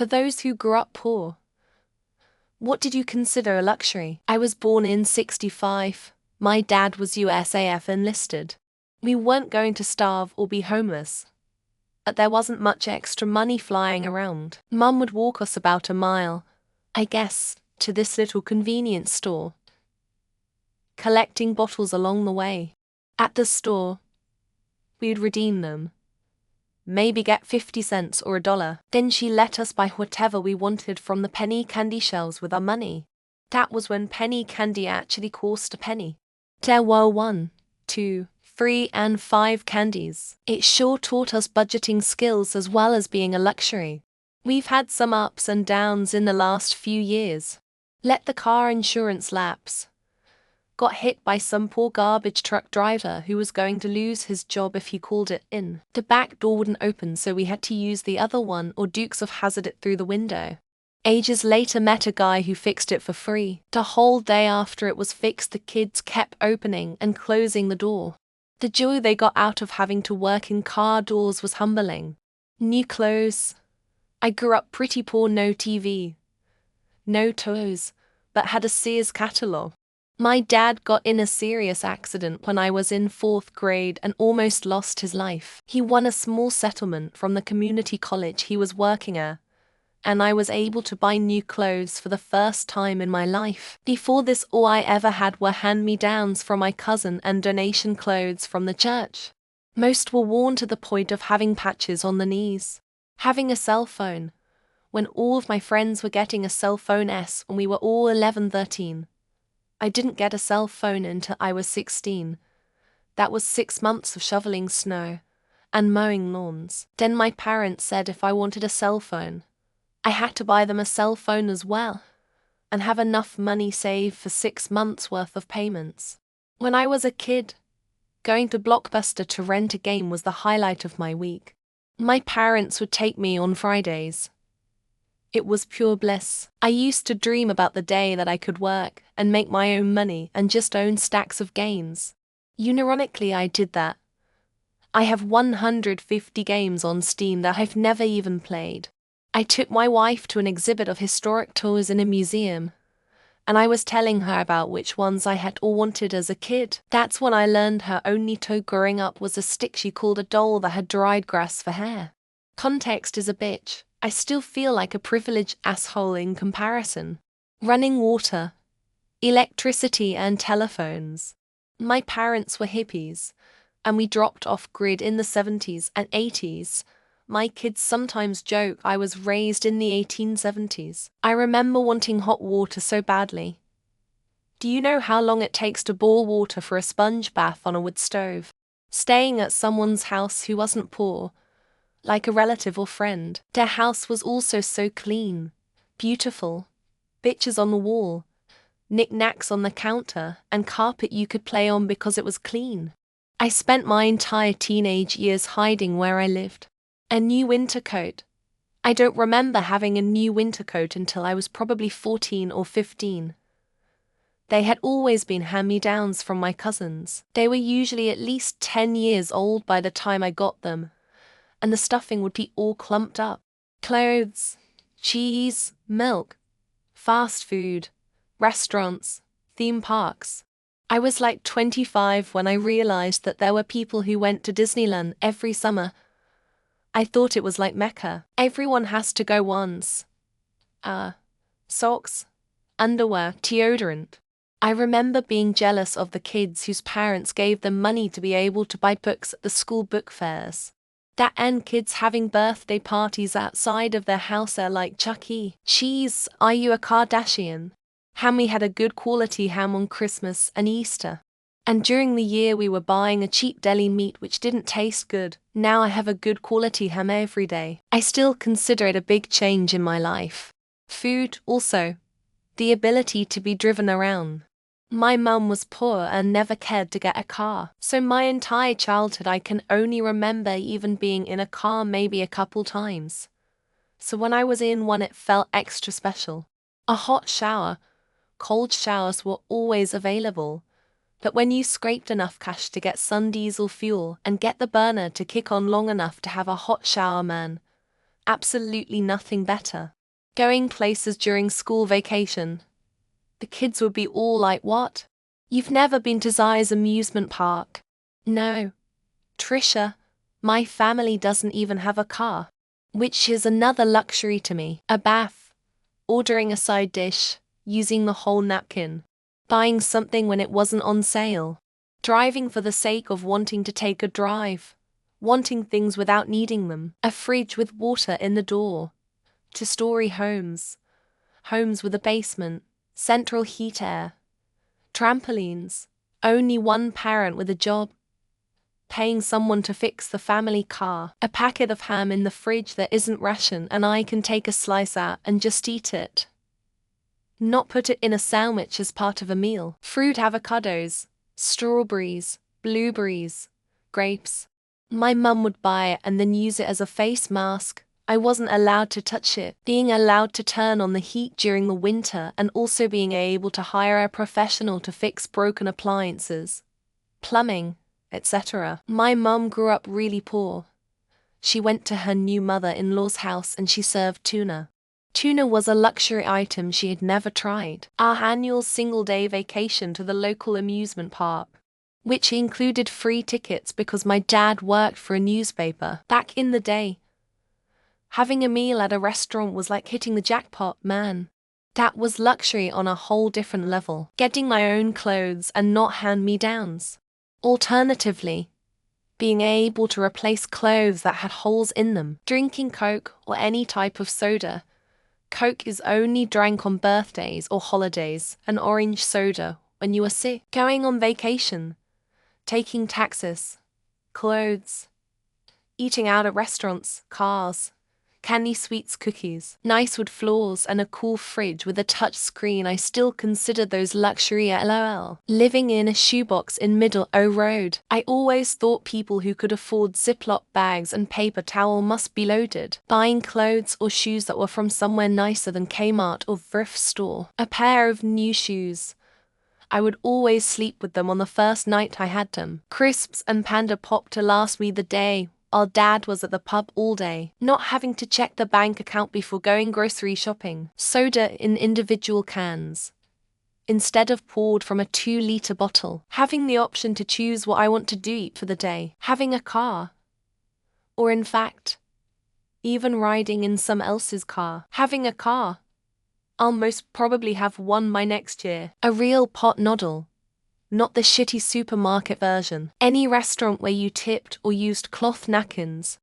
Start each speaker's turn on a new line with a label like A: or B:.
A: For those who grew up poor, what did you consider a luxury? I was born in '65. My dad was USAF enlisted. We weren't going to starve or be homeless. But there wasn't much extra money flying around. Mum would walk us about a mile, I guess, to this little convenience store, collecting bottles along the way. At the store, we'd redeem them. Maybe get 50 cents or $1. Then she let us buy whatever we wanted from the penny candy shelves with our money. That was when penny candy actually cost a penny. There were 1, 2, 3, and 5 candies. It sure taught us budgeting skills as well as being a luxury. We've had some ups and downs in the last few years. Let the car insurance lapse. Got hit by some poor garbage truck driver who was going to lose his job if he called it in. The back door wouldn't open, so we had to use the other one, or Dukes of Hazzard it through the window. Ages later met a guy who fixed it for free. The whole day after it was fixed, the kids kept opening and closing the door. The joy they got out of having to work in car doors was humbling. New clothes. I grew up pretty poor, no TV, no toys, but had a Sears catalog. My dad got in a serious accident when I was in 4th grade and almost lost his life. He won a small settlement from the community college he was working at, and I was able to buy new clothes for the first time in my life. Before this, all I ever had were hand-me-downs from my cousin and donation clothes from the church. Most were worn to the point of having patches on the knees. Having a cell phone, when all of my friends were getting a cell phone when we were all 11, 13. I didn't get a cell phone until I was 16. That was 6 months of shoveling snow and mowing lawns. Then my parents said if I wanted a cell phone, I had to buy them a cell phone as well, and have enough money saved for 6 months' worth of payments. When I was a kid, going to Blockbuster to rent a game was the highlight of my week. My parents would take me on Fridays. It was pure bliss. I used to dream about the day that I could work and make my own money and just own stacks of games. Unironically, I did that. I have 150 games on Steam that I've never even played. I took my wife to an exhibit of historic toys in a museum, and I was telling her about which ones I had all wanted as a kid. That's when I learned her only toy growing up was a stick she called a doll that had dried grass for hair. Context is a bitch. I still feel like a privileged asshole in comparison. Running water, electricity, and telephones. My parents were hippies, and we dropped off grid in the 70s and 80s. My kids sometimes joke I was raised in the 1870s. I remember wanting hot water so badly. Do you know how long it takes to boil water for a sponge bath on a wood stove? Staying at someone's house who wasn't poor, like a relative or friend. Their house was also so clean, beautiful. Pictures on the wall, knickknacks on the counter, and carpet you could play on because it was clean. I spent my entire teenage years hiding where I lived. A new winter coat. I don't remember having a new winter coat until I was probably 14 or 15. They had always been hand-me-downs from my cousins. They were usually at least 10 years old by the time I got them, and the stuffing would be all clumped up. Clothes, cheese, milk, fast food, restaurants, theme parks. I was like 25 when I realized that there were people who went to Disneyland every summer. I thought it was like Mecca. Everyone has to go once. Socks, underwear, deodorant. I remember being jealous of the kids whose parents gave them money to be able to buy books at the school book fairs. That and kids having birthday parties outside of their house are like Chuck E. Cheese, are you a Kardashian? Hammy had a good quality ham on Christmas and Easter. And during the year we were buying a cheap deli meat which didn't taste good. Now I have a good quality ham every day. I still consider it a big change in my life. Food, also. The ability to be driven around. My mum was poor and never cared to get a car. So my entire childhood I can only remember even being in a car maybe a couple times. So when I was in one it felt extra special. A hot shower. Cold showers were always available. But when you scraped enough cash to get some diesel fuel and get the burner to kick on long enough to have a hot shower, man, Absolutely nothing better. Going places during school vacation. The kids would be all like, "What? You've never been to Ziya's amusement park?" "No, Trisha, my family doesn't even have a car." Which is another luxury to me. A bath, ordering a side dish, using the whole napkin, buying something when it wasn't on sale, driving for the sake of wanting to take a drive, wanting things without needing them, a fridge with water in the door, two-story homes, homes with a basement, central heat air, trampolines, only one parent with a job, paying someone to fix the family car, a packet of ham in the fridge that isn't ration and I can take a slice out and just eat it. Not put it in a sandwich as part of a meal. Fruit, avocados, strawberries, blueberries, grapes. My mum would buy it and then use it as a face mask. I wasn't allowed to touch it. Being allowed to turn on the heat during the winter and also being able to hire a professional to fix broken appliances, plumbing, etc. My mum grew up really poor. She went to her new mother-in-law's house and she served tuna. Tuna was a luxury item she had never tried. Our annual single-day vacation to the local amusement park, which included free tickets because my dad worked for a newspaper. Back in the day, having a meal at a restaurant was like hitting the jackpot, man. That was luxury on a whole different level. Getting my own clothes and not hand-me-downs. Alternatively, being able to replace clothes that had holes in them. Drinking Coke or any type of soda. Coke is only drank on birthdays or holidays, and orange soda when you are sick. Going on vacation. Taking taxis. Clothes. Eating out at restaurants, cars. Candy sweets, cookies. Nice wood floors and a cool fridge with a touch screen. I still consider those luxury, lol. Living in a shoebox in Middle O Road. I always thought people who could afford Ziploc bags and paper towel must be loaded. Buying clothes or shoes that were from somewhere nicer than Kmart or thrift store. A pair of new shoes. I would always sleep with them on the first night I had them. Crisps and Panda Pop to last me the day. Our dad was at the pub all day, not having to check the bank account before going grocery shopping. Soda in individual cans, instead of poured from a 2-liter bottle. Having the option to choose what I want to do for the day. Having a car. Or in fact, even riding in some else's car. Having a car. I'll most probably have one by next year. A real pot noodle. Not the shitty supermarket version. Any restaurant where you tipped or used cloth napkins.